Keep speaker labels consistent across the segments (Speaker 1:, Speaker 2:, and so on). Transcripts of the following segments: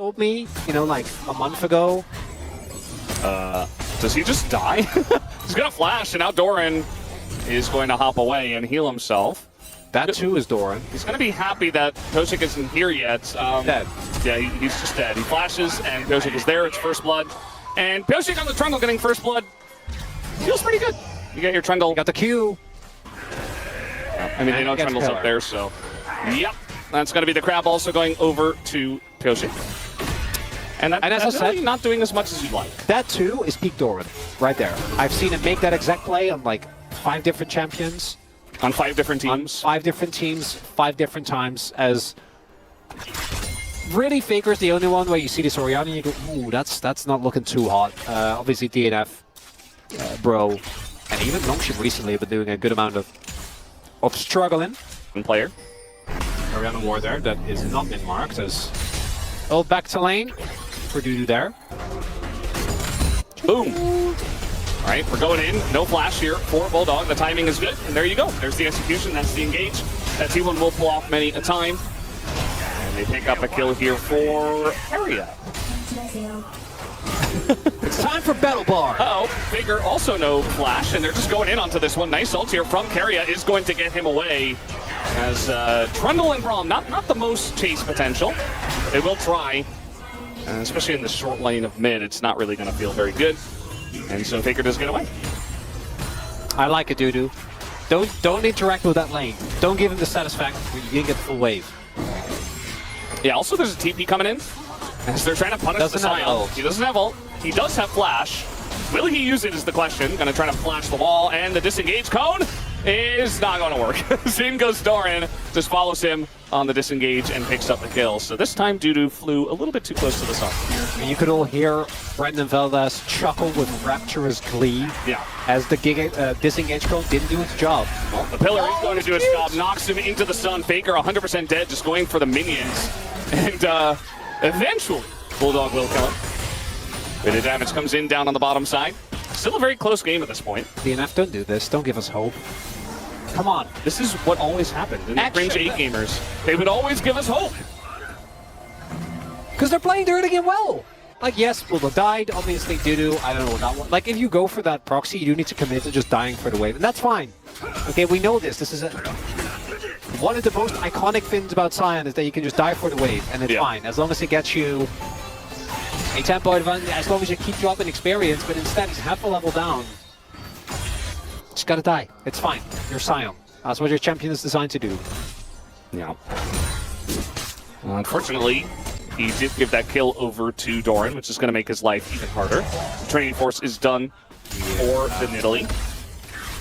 Speaker 1: told me, you know, like a month ago.
Speaker 2: Does he just die? He's gonna flash, and now Doran is going to hop away and heal himself.
Speaker 1: That too is Doran.
Speaker 2: He's gonna be happy that Pyosik isn't here yet.
Speaker 1: Dead.
Speaker 2: Yeah, he's just dead. He flashes, and Pyosik is there. It's first blood. And Pyosik on the Trundle getting first blood feels pretty good. You get your Trundle.
Speaker 1: Got the Q.
Speaker 2: I mean, they know Trundle's up there, so. Yep. That's going to be the crab also going over to Pyosik. And
Speaker 1: as I said,
Speaker 2: really not doing as much as you'd like.
Speaker 1: That too is peak Doran, right there. I've seen him make that exact play on like 5 different champions.
Speaker 2: On 5 different teams?
Speaker 1: On 5 different teams, 5 different times. As really, Faker's the only one where you see this Orianna and you go, ooh, that's not looking too hot. Obviously DNF, Bro, and even Longship recently have been doing a good amount of struggling.
Speaker 2: One player.
Speaker 1: Orianna War there, that is not been marked as old back to lane for Dudu there.
Speaker 2: Boom. All right, we're going in. No flash here for Bulldog. The timing is good. And there you go. There's the execution. That's the engage. That T1 will pull off many a time. And they pick up a kill here for Area.
Speaker 1: It's time for Battle Bar.
Speaker 2: Uh-oh, Faker also no flash, and they're just going in onto this one. Nice ult here from Keria is going to get him away. As Trundle and Braum, not the most chase potential. They will try, especially in the short lane of mid. It's not really going to feel very good. And so Faker does get away.
Speaker 1: I like it, Dudu. Don't interact with that lane. Don't give him the satisfaction when you didn't get the full wave.
Speaker 2: Yeah, also there's a TP coming in. As they're trying to punish the Sion. He doesn't have ult. He does have flash. Will he use it is the question. Gonna try to flash the wall, and the disengage cone is not gonna work. In goes Doran, just follows him on the disengage and picks up the kill. So this time Dudu flew a little bit too close to the sun.
Speaker 1: You could all hear Brendan Valdez chuckle with rapturous glee.
Speaker 2: Yeah.
Speaker 1: As the disengage cone didn't do its job.
Speaker 2: Well, the pillar is going to do its job, knocks him into the sun. Faker 100% dead, just going for the minions. And eventually, Bulldog will kill him. Bit of damage comes in down on the bottom side. Still a very close game at this point.
Speaker 1: DNF, don't do this. Don't give us hope. Come on.
Speaker 2: This is what always happened in the Cringe 8 gamers. They would always give us hope.
Speaker 1: Because they're playing the early game well. Like, yes, Bulldog died. Obviously, Dudu, I don't know what that one. Like, if you go for that proxy, you do need to commit to just dying for the wave. And that's fine. Okay, we know this. This is one of the most iconic things about Sion is that you can just die for the wave. And it's fine. As long as it gets you a tempo advantage, as long as you keep dropping experience, but instead he's half a level down. Just gotta die. It's fine. You're Sion. That's what your champion is designed to do.
Speaker 2: Yeah. Well, unfortunately, he did give that kill over to Doran, which is going to make his life even harder. Training Force is done for the Nidalee.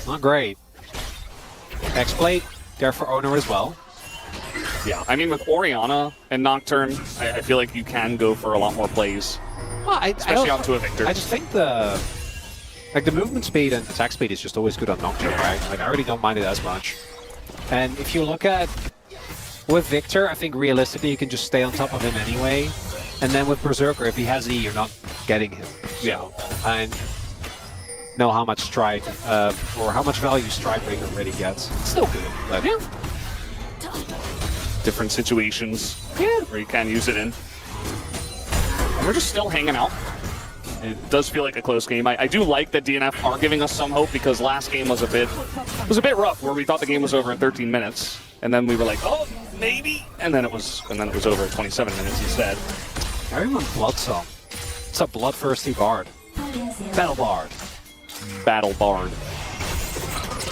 Speaker 1: Not great. X-Plate there for Owner as well.
Speaker 2: Yeah, I mean, with Orianna and Nocturne, I feel like you can go for a lot more plays,
Speaker 1: well,
Speaker 2: especially onto a Victor.
Speaker 1: I just think the movement speed and attack speed is just always good on Nocturne, right? Like, I really don't mind it as much. And if you look at with Victor, I think realistically you can just stay on top of him anyway. And then with Berserker, if he has E, you're not getting him.
Speaker 2: Yeah.
Speaker 1: And know how much strike or how much value Strike Breaker really gets. It's still good, but yeah.
Speaker 2: Different situations where you can use it in. And we're just still hanging out. It does feel like a close game. I do like that DNF are giving us some hope because last game was a bit rough where we thought the game was over in 13 minutes. And then we were like, oh, maybe. And then it was over in 27 minutes instead.
Speaker 1: Everyone Blood Song. It's a bloodthirsty bard. Battle Bard.
Speaker 2: Battle Bard.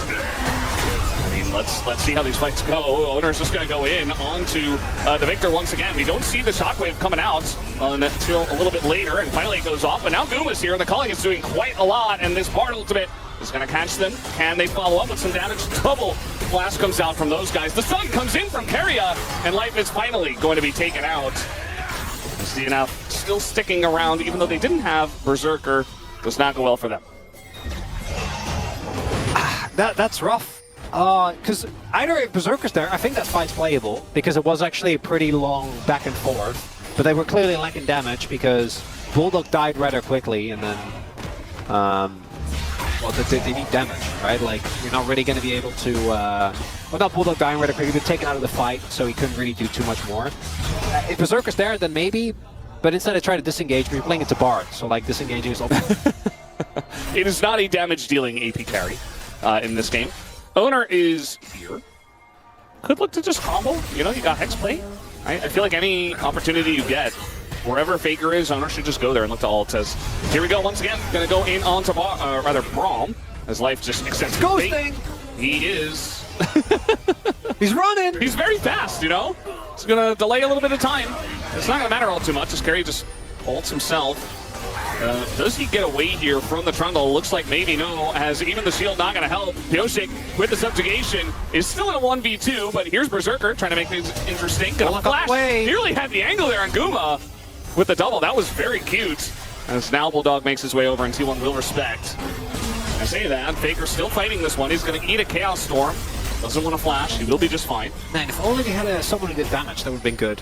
Speaker 2: I mean, let's see how these fights go. Owner's just going to go in onto the Victor once again. We don't see the shockwave coming out until a little bit later, and finally it goes off. But now Guma's here, and the calling is doing quite a lot, and this Bard ultimate is going to catch them. Can they follow up with some damage? Double blast comes out from those guys. The sun comes in from Keria, and life is finally going to be taken out. DNF still sticking around, even though they didn't have Berserker. Does not go well for them.
Speaker 1: That's rough. Because either if Berserker's there, I think that fight's playable, because it was actually a pretty long back and forth. But they were clearly lacking damage because Bulldog died rather quickly, and then, well, they need damage, right? Like, you're not really going to be able to, well, not Bulldog dying rather quickly, but taken out of the fight, so he couldn't really do too much more. If Berserker's there, then maybe, But instead I try to disengage, we're playing it to Bard, so like disengaging is
Speaker 2: It is not a damage-dealing AP carry in this game. Owner is here. Could look to just combo. You know, you got Hexplay. Right? I feel like any opportunity you get, wherever Faker is, Owner should just go there and look to ult. As here we go once again. Going to go in onto Braum, as life just extends.
Speaker 1: Ghosting!
Speaker 2: He is.
Speaker 1: He's running!
Speaker 2: He's very fast, you know? It's going to delay a little bit of time. It's not going to matter all too much. This carry just ults himself. Does he get away here from the Trundle? Looks like maybe no, as even the shield not going to help. Pyosik with the subjugation is still in a 1v2, but here's Berserker trying to make things interesting. Gonna flash. Nearly had the angle there on Guma with the double. That was very cute. As now Bulldog makes his way over and T1 will respect. I say that, Faker's still fighting this one. He's going to eat a Chaos Storm. Doesn't want to flash. He will be just fine.
Speaker 1: Man, if only they had someone who did damage, that would have been good.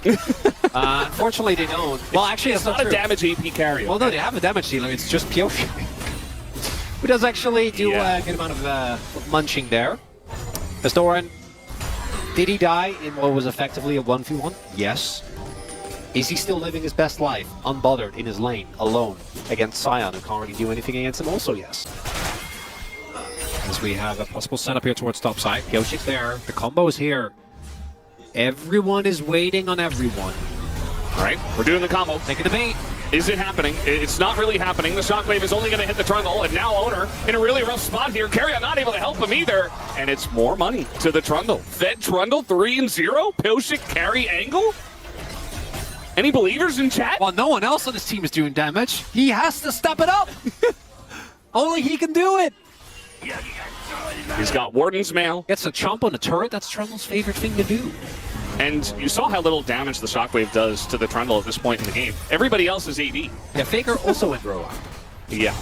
Speaker 1: Unfortunately, they don't. Well, actually,
Speaker 2: it's not a damage AP carry.
Speaker 1: Well, no, they have a damage dealer. It's just Pyosik, who does actually do a good amount of munching there. Astoran, did he die in what was effectively a 1v1? Yes. Is he still living his best life, unbothered, in his lane, alone, against Sion, who can't really do anything against him? Also, yes. As we have a possible setup here towards top side. Pyosik's there. The combo is here. Everyone is waiting on everyone.
Speaker 2: All right, we're doing the combo.
Speaker 1: Taking the bait.
Speaker 2: Is it happening? It's not really happening. The shockwave is only going to hit the Trundle, and now Owner in a really rough spot here. Carrion not able to help him either, and it's more money to the Trundle. Fed Trundle 3-0. Pyosik carry angle. Any believers in chat?
Speaker 1: Well, no one else on this team is doing damage. He has to step it up. Only he can do it.
Speaker 2: He's got Warden's Mail.
Speaker 1: Gets a chomp on the turret. That's Trundle's favorite thing to do.
Speaker 2: And you saw how little damage the Shockwave does to the Trundle at this point in the game. Everybody else is AD.
Speaker 1: Yeah, Faker also went row.
Speaker 2: Yeah.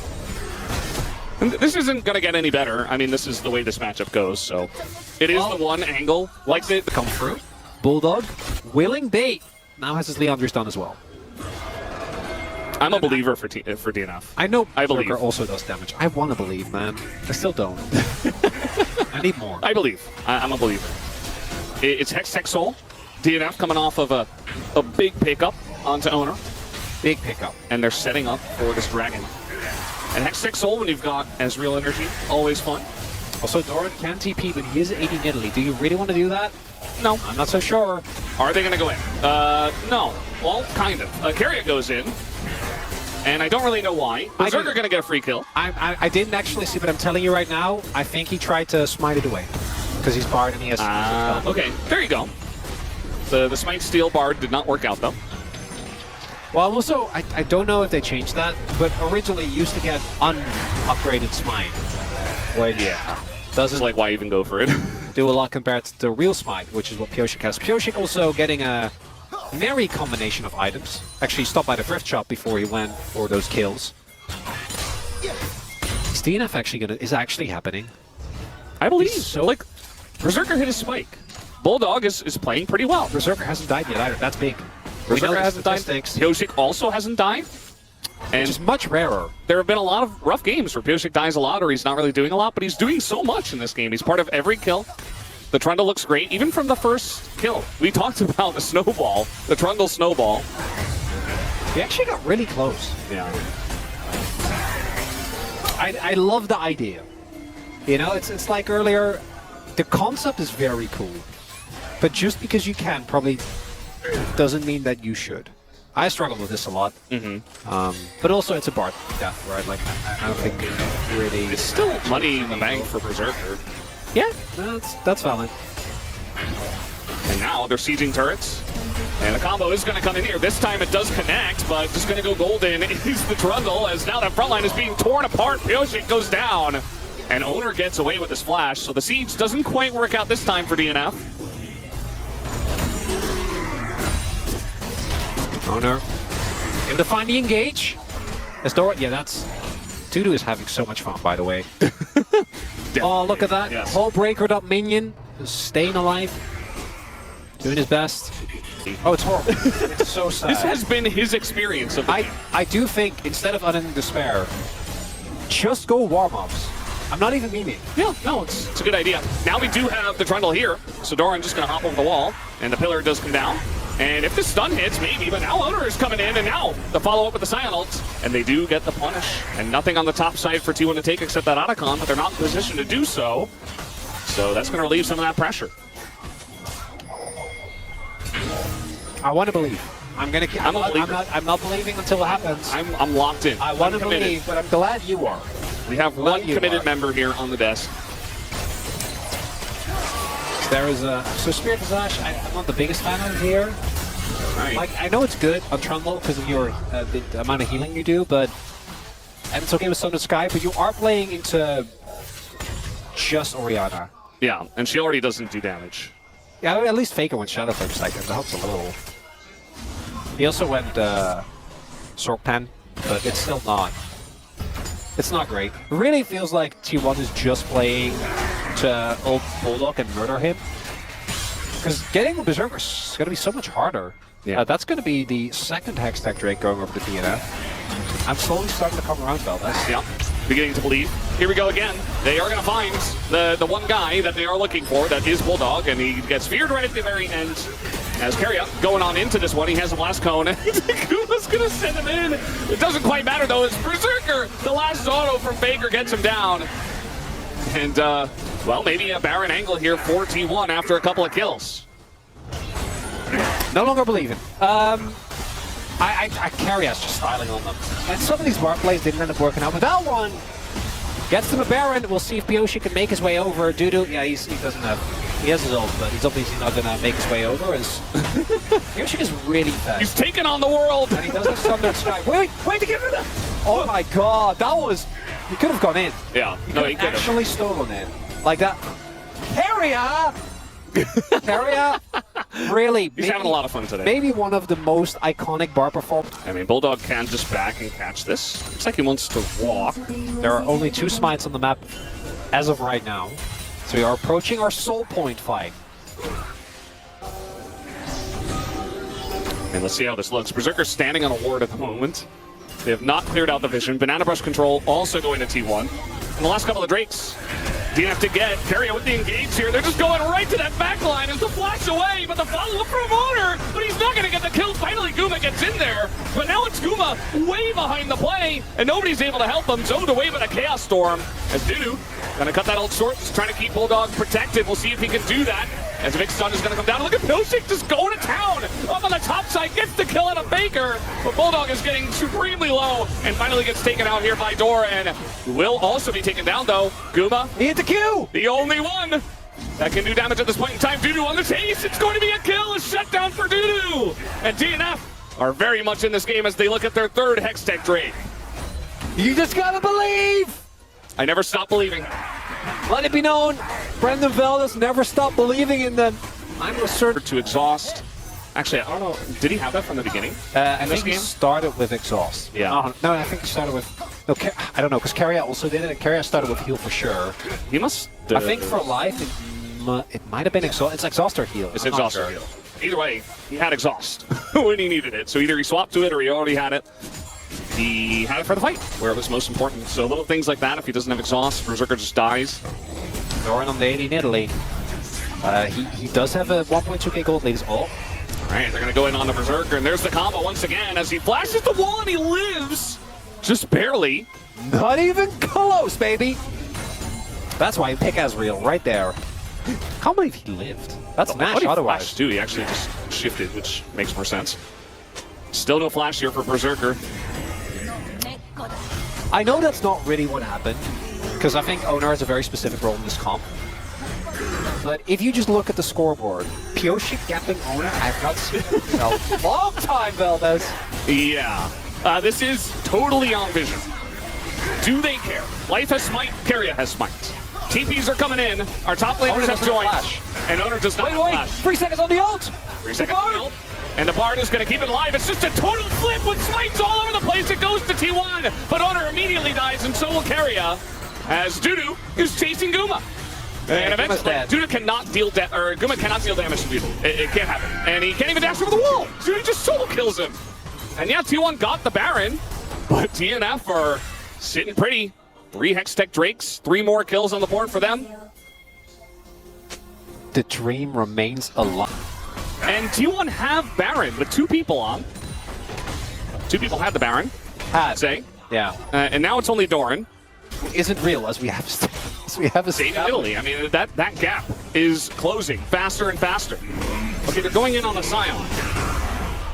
Speaker 2: And this isn't going to get any better. I mean, this is the way this matchup goes, so it is the one angle. Like the
Speaker 1: come through. Bulldog, willing bait. Now has his Leandris done as well.
Speaker 2: I'm a believer for DNF.
Speaker 1: I know
Speaker 2: I believe.
Speaker 1: Berserker also does damage. I want to believe, man. I still don't. I need more.
Speaker 2: I believe. I'm a believer. It's Hex Tech Soul. DNF coming off of a big pickup onto Owner.
Speaker 1: Big pickup.
Speaker 2: And they're setting up for this Dragon. And Hex Tech Soul, when you've got Ezreal energy, always fun.
Speaker 1: Also, Doran can TP, but he is AD Nidalee. Do you really want to do that?
Speaker 2: No.
Speaker 1: I'm not so sure.
Speaker 2: Are they going to go in? No. Well, kind of. Carriot goes in. And I don't really know why. Berserker going to get a free kill.
Speaker 1: I didn't actually see, but I'm telling you right now, I think he tried to smite it away. Because he's Bard and he has...
Speaker 2: okay, there you go. The Smite Steel Bard did not work out, though.
Speaker 1: Well, also, I don't know if they changed that, but originally you used to get unupgraded Smite. Well, yeah. Doesn't
Speaker 2: like why even go for it.
Speaker 1: do a lot compared to the real Smite, which is what Pyosik has. Pyosik also getting a merry combination of items. Actually stopped by the thrift shop before he went for those kills. Is DNF actually happening?
Speaker 2: I believe so. Like, Berserker hit a spike. Bulldog is playing pretty well.
Speaker 1: Berserker hasn't died yet either. That's big.
Speaker 2: Berserker hasn't died. Pyosik also hasn't died. And
Speaker 1: which is much rarer.
Speaker 2: There have been a lot of rough games where Pyosik dies a lot or he's not really doing a lot, but he's doing so much in this game. He's part of every kill. The Trundle looks great, even from the first kill. We talked about the snowball, the Trundle snowball.
Speaker 1: He actually got really close.
Speaker 2: Yeah.
Speaker 1: I love the idea. You know, it's like earlier, the concept is very cool. But just because you can probably doesn't mean that you should. I struggle with this a lot. But also it's a Bard death, right? Like, I don't think really...
Speaker 2: It's still money in the bank for Berserker.
Speaker 1: Yeah, that's valid.
Speaker 2: And now they're sieging turrets. And the combo is going to come in here. This time it does connect, but just going to go golden is the Trundle, as now that front line is being torn apart. Pyosik goes down, and Owner gets away with his flash. So the siege doesn't quite work out this time for DNF.
Speaker 1: Owner able to find the engage. Astora, yeah, that's... Tudu is having so much fun, by the way. Oh, look at that.
Speaker 2: Yes.
Speaker 1: Whole breakered up minion. Just staying alive. Doing his best. Oh, it's horrible. It's so sad.
Speaker 2: This has been his experience of the game.
Speaker 1: I do think, instead of unending despair, just go warm-ups. I'm not even memeing.
Speaker 2: Yeah, no, it's a good idea. Now we do have the Trundle here, so Doran just going to hop over the wall, and the pillar does come down. And if the stun hits, maybe, but now Owner is coming in, and now the follow-up with the Scion ult, and they do get the punish. And nothing on the top side for T1 to take except that Otacon, but they're not in position to do so. So that's going to relieve some of that pressure.
Speaker 1: I want to believe. I'm not believing until it happens.
Speaker 2: I'm locked in.
Speaker 1: I want to believe, but I'm glad you are.
Speaker 2: We have one committed member here on the desk.
Speaker 1: There is a Spirit Visage. I'm not the biggest fan of here.
Speaker 2: Right.
Speaker 1: Like, I know it's good on Trundle because of your the amount of healing you do, but and it's okay with Sun and Sky, but you are playing into just Orianna.
Speaker 2: Yeah, and she already doesn't do damage.
Speaker 1: Yeah, at least Faker went Shadow for a second. That helps a little. He also went Sorkpan, but it's still not. It's not great. It really feels like T1 is just playing to ult Bulldog and murder him. Because getting the Berserker is going to be so much harder.
Speaker 2: Yeah.
Speaker 1: That's going to be the second Hextech Drake going over to DNF. I'm slowly starting to come around, Veldes.
Speaker 2: Yeah, beginning to believe. Here we go again. They are going to find the one guy that they are looking for, that is Bulldog, and he gets feared right at the very end. As Carrier going on into this one, he has a blast cone, and Kuma's going to send him in. It doesn't quite matter, though. It's Berserker. The last auto from Faker gets him down. And, well, maybe a Baron angle here for T1 after a couple of kills.
Speaker 1: No longer believing. Carrier's just styling on them. And some of these bar plays didn't end up working out, but that one gets them a Baron. We'll see if Pioshi can make his way over. Dudu, yeah, he doesn't have... He has his ult, but he's obviously not going to make his way over. Pioshi is really fast.
Speaker 2: He's taking on the world!
Speaker 1: And he doesn't Thunder Sky. Wait to get rid of that! Oh my god, that was... He could have gone in.
Speaker 2: Yeah,
Speaker 1: He could have actually stolen it. Like that. Carrier! Carrier, really.
Speaker 2: He's having a lot of fun today.
Speaker 1: Maybe one of the most iconic bar performances.
Speaker 2: I mean, Bulldog can just back and catch this. Looks like he wants to walk.
Speaker 1: There are only 2 smites on the map as of right now. So we are approaching our soul point fight.
Speaker 2: And let's see how this looks. Berserker's standing on a ward at the moment. They have not cleared out the vision. Banana Brush control also going to T1. And the last couple of Drakes, DNF to get. Carrier with the engage here. They're just going right to that back line as the flash away, but the follow-up from Honor, but he's not going to get the kill. Finally, Guma gets in there, but now it's Guma way behind the play, and nobody's able to help him. Zoned away by the Chaos Storm as Dudu going to cut that ult short, just trying to keep Bulldog protected. We'll see if he can do that. As a big stun is going to come down. Look at Pilsik just going to town. Up on the top side, gets the kill out of Baker. But Bulldog is getting supremely low and finally gets taken out here by Dor. And will also be taken down, though. Guma.
Speaker 1: He hit the Q!
Speaker 2: The only one that can do damage at this point in time. Dudu on the chase. It's going to be a kill. A shutdown for Dudu. And DNF are very much in this game as they look at their third Hextech Drake.
Speaker 1: You just gotta believe!
Speaker 2: I never stop believing.
Speaker 1: Let it be known, Brendan Veldes never stopped believing in them. I'm a certain
Speaker 2: to exhaust. Actually, I don't know. Did he have that from the beginning?
Speaker 1: I think he started with exhaust.
Speaker 2: Yeah.
Speaker 1: No, I think he started with... No, I don't know, because Carrier also did it. Carrier started with heal for sure.
Speaker 2: He must...
Speaker 1: I think for life, it might have been exhaust. It's exhaust or heal.
Speaker 2: It's exhaust or heal. Either way, he had exhaust when he needed it. So either he swapped to it or he already had it. He had it for the fight, where it was most important. So little things like that, if he doesn't have exhaust, Berserker just dies.
Speaker 1: Doran on the 80 in Italy. He does have a 1.2k gold ladies ult.
Speaker 2: Alright, they're going to go in on the Berserker, and there's the combo once again as he flashes the wall and he lives! Just barely.
Speaker 1: Not even close, baby! That's why pick Asriel right there. Can't believe he lived. That's Nash otherwise.
Speaker 2: Too. He actually just shifted, which makes more sense. Still no flash here for Berserker.
Speaker 1: I know that's not really what happened, because I think Onar has a very specific role in this comp. But if you just look at the scoreboard, Pioshi gapping Onar, I've not seen it in a long time, Veldes.
Speaker 2: Yeah. This is totally on vision. Do they care? Life has smite, Carrier has smite. TPs are coming in, our top laners have joined, and Onar does not flash.
Speaker 1: 3 seconds on the ult!
Speaker 2: 3 seconds on the ult. And the Bard is going to keep it alive. It's just a total flip with smites all over the place. It goes to T1, but Honor immediately dies, and so will Carrier, as Dudu is chasing Guma. And eventually, Dudu cannot deal Guma cannot deal damage to Dudu. It can't happen. And he can't even dash over the wall. Dudu just solo kills him. And yeah, T1 got the Baron, but DNF are sitting pretty. 3 Hextech Drakes, 3 more kills on the board for them.
Speaker 1: The dream remains alive.
Speaker 2: And T1 have Baron with 2 people on. 2 people had the Baron, say.
Speaker 1: Yeah.
Speaker 2: And now it's only Doran.
Speaker 1: Isn't real as we have a
Speaker 2: State in Italy. I mean, that gap is closing faster and faster. Okay, they're going in on the Scion.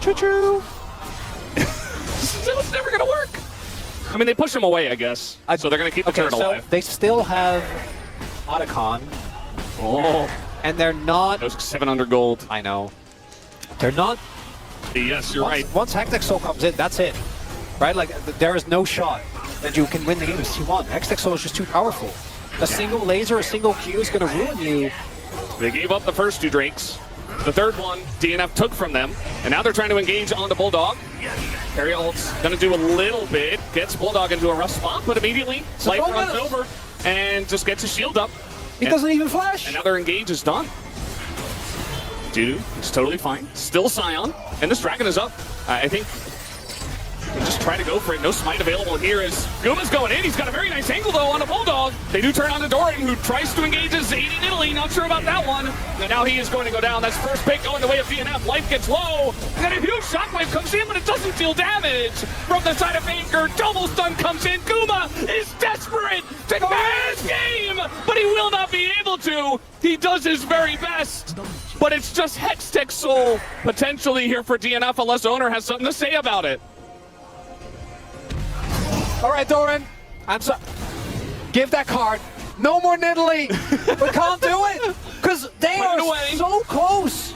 Speaker 1: Choo-choo.
Speaker 2: It's never going to work. I mean, they push him away, I guess. So they're going to keep the turret alive.
Speaker 1: They still have Otacon.
Speaker 2: Oh.
Speaker 1: And they're not...
Speaker 2: Those 700 gold.
Speaker 1: I know. They're not...
Speaker 2: Yes, you're right.
Speaker 1: Once Hectic Soul comes in, that's it. Right? Like, there is no shot that you can win the game with T1. Hectic Soul is just too powerful. A single laser, a single Q is going to ruin you.
Speaker 2: They gave up the first 2 Drakes. The third one, DNF took from them. And now they're trying to engage on the Bulldog. Carry ult's going to do a little bit. Gets Bulldog into a rough spot, but immediately Life runs over and just gets his shield up.
Speaker 1: He doesn't even flash.
Speaker 2: And now their engage is done. Dude, it's totally fine. Still Scion. And this Dragon is up. I think they just try to go for it. No smite available here as Guma's going in. He's got a very nice angle, though, on a Bulldog. They do turn on to Doran, who tries to engage as Zayd in Italy. Not sure about that one. And now he is going to go down. That's first pick going the way of DNF. Life gets low. And then a huge shockwave comes in, but it doesn't deal damage. From the side of Faker, double stun comes in. Guma is desperate to end this game, but he will not be able to. He does his very best. But it's just Hextech Soul potentially here for DNF unless owner has something to say about it.
Speaker 1: All right, Doran, I'm sorry. Give that card. No more Nidalee. We can't do it because they are so close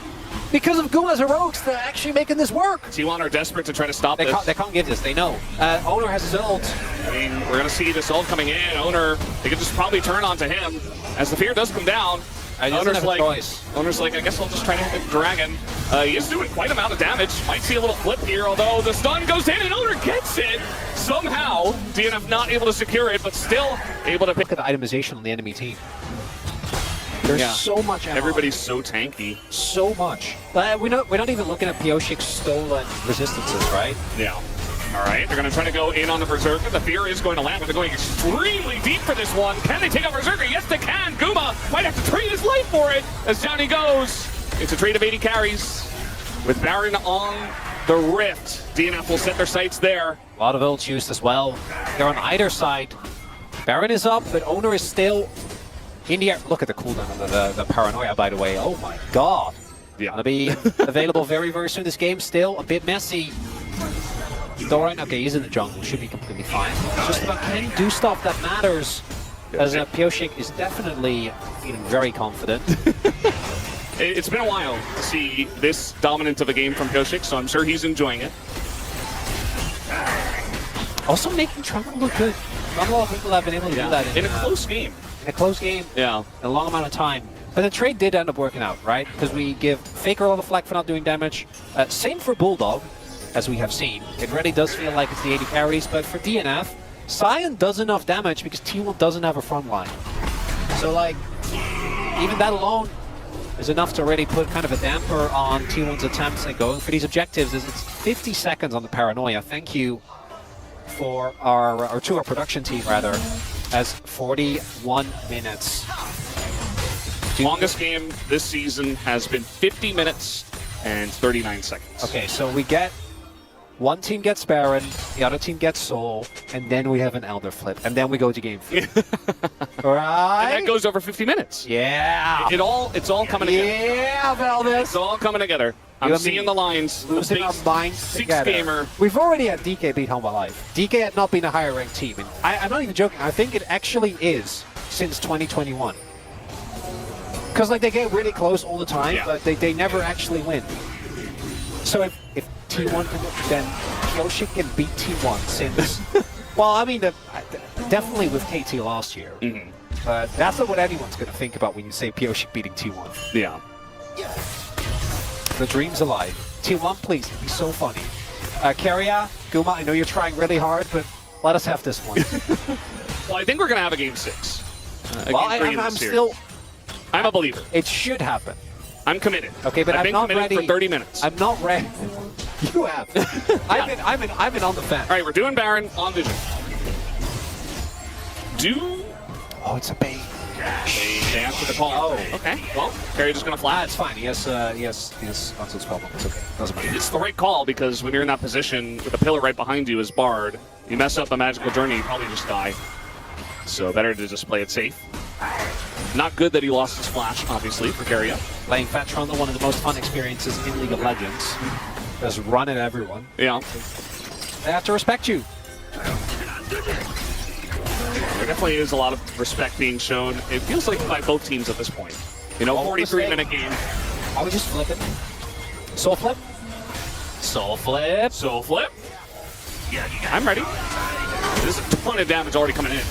Speaker 1: because of Guma's heroics to actually making this work.
Speaker 2: T1 are desperate to try to stop this.
Speaker 1: They can't give this. They know. Owner has his ult.
Speaker 2: I mean, we're going to see this ult coming in. Owner, they could just probably turn onto him as the fear does come down. Owner's like, I guess I'll just try to hit the Dragon. He is doing quite an amount of damage. Might see a little flip here, although the stun goes in and Owner gets it. Somehow, DNF not able to secure it, but still able to pick
Speaker 1: up the itemization on the enemy team. There's so much ammo.
Speaker 2: Everybody's so tanky.
Speaker 1: So much. We're not even looking at Pioshik's stolen resistances, right?
Speaker 2: Yeah. All right, they're going to try to go in on the Berserker. The Fear is going to land, but they're going extremely deep for this one. Can they take out Berserker? Yes, they can. Guma might have to trade his life for it as down he goes. It's a trade of 80 carries. With Baron on the Rift, DNF will set their sights there.
Speaker 1: A lot of ults used as well. They're on either side. Baron is up, but Owner is still in the air. Look at the cooldown of the Paranoia, by the way. Oh my god.
Speaker 2: Yeah.
Speaker 1: Gonna be available very, very soon. This game's still a bit messy. Doran, okay, he's in the jungle, should be completely fine. It's just about can he do stuff that matters, as Pioshik is definitely feeling very confident.
Speaker 2: It's been a while to see this dominant of a game from Pioshik, so I'm sure he's enjoying it.
Speaker 1: Also making Trump look good. Not a lot of people have been able to do that
Speaker 2: in a close game.
Speaker 1: In a close game,
Speaker 2: yeah,
Speaker 1: in a long amount of time. But the trade did end up working out, right? Because we give Faker a lot of flack for not doing damage. Same for Bulldog, as we have seen. It really does feel like it's the 80 carries, but for DNF, Scion does enough damage because T1 doesn't have a front line. So, like, even that alone is enough to really put kind of a damper on T1's attempts at going for these objectives. As it's 50 seconds on the Paranoia. Thank you for our production team, rather, as 41 minutes.
Speaker 2: The longest game this season has been 50 minutes and 39 seconds.
Speaker 1: Okay, so we get one team gets Baron, the other team gets Soul, and then we have an Elder flip, and then we go to game 3. Right?
Speaker 2: And that goes over 50 minutes.
Speaker 1: Yeah.
Speaker 2: It's all coming together.
Speaker 1: Yeah, Velvis.
Speaker 2: It's all coming together. I'm seeing the lines.
Speaker 1: Losing our minds
Speaker 2: 6
Speaker 1: together.
Speaker 2: gamer.
Speaker 1: We've already had DK beat Home Life. DK had not been a higher ranked team, and I'm not even joking. I think it actually is since 2021. Because like they get really close all the time, but they never actually win. So if T1 can, then Pioshik can beat T1 since... well, I mean, definitely with KT last year. But that's not what anyone's going to think about when you say Pioshik beating T1.
Speaker 2: Yeah.
Speaker 1: The dream's alive. T1, please, it'd be so funny. Keria, Guma, I know you're trying really hard, but let us have this one.
Speaker 2: Well, I think we're going to have a game 6.
Speaker 1: Well, I'm still...
Speaker 2: I'm a believer.
Speaker 1: It should happen.
Speaker 2: I'm committed.
Speaker 1: Okay, but
Speaker 2: I've been committed for 30 minutes.
Speaker 1: I'm not ready. You have. I've been on the fence.
Speaker 2: All right, we're doing Baron on Vision.
Speaker 1: Oh, it's a bait.
Speaker 2: They answer the call.
Speaker 1: Oh.
Speaker 2: Okay, well, Carry just going to flash.
Speaker 1: It's fine. He has Onslaught spell. It's okay. Doesn't matter.
Speaker 2: It's the right call because when you're in that position with a pillar right behind you as Bard, you mess up a magical journey, you probably just die. So better to just play it safe. Not good that he lost his flash, obviously, for Carrier.
Speaker 1: Playing Fetch Trundle, one of the most fun experiences in League of Legends. Just run at everyone.
Speaker 2: Yeah.
Speaker 1: They have to respect you.
Speaker 2: There definitely is a lot of respect being shown. It feels like by both teams at this point. You know, 43-minute game.
Speaker 1: I would just flip it. Soul flip. Soul flip.
Speaker 2: Soul flip. I'm ready. There's a ton of damage already coming in.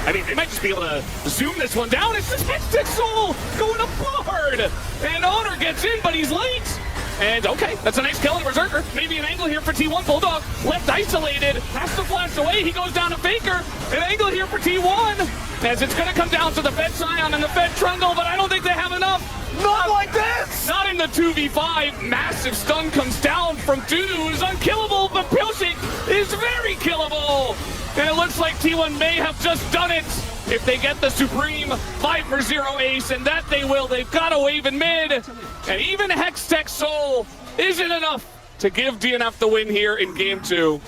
Speaker 2: I mean, they might just be able to zoom this one down. It's this Mystic Soul going to Bard. And Honor gets in, but he's late. And okay, that's a nice kill on Berserker. Maybe an angle here for T1. Bulldog left isolated, has to flash away. He goes down to Faker. An angle here for T1. As it's going to come down to the Fed Scion and the Fed Trundle, but I don't think they have enough. Not like this! Not in the 2v5. Massive stun comes down from Dudu, who's unkillable, but Pilshik is very killable. And it looks like T1 may have just done it if they get the Supreme 5-for-0 ace, and that they will. They've got a wave in mid, and even Hextech Soul isn't enough to give DNF the win here in Game 2.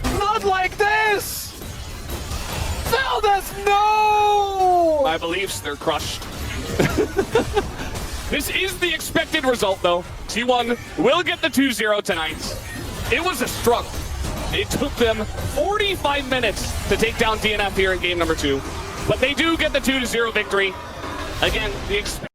Speaker 1: Not like this! Zelda's no!
Speaker 2: My beliefs, they're crushed. This is the expected result, though. T1 will get the 2-0 tonight. It was a struggle. It took them 45 minutes to take down DNF here in game number 2. But they do get the 2-0 victory. Again, the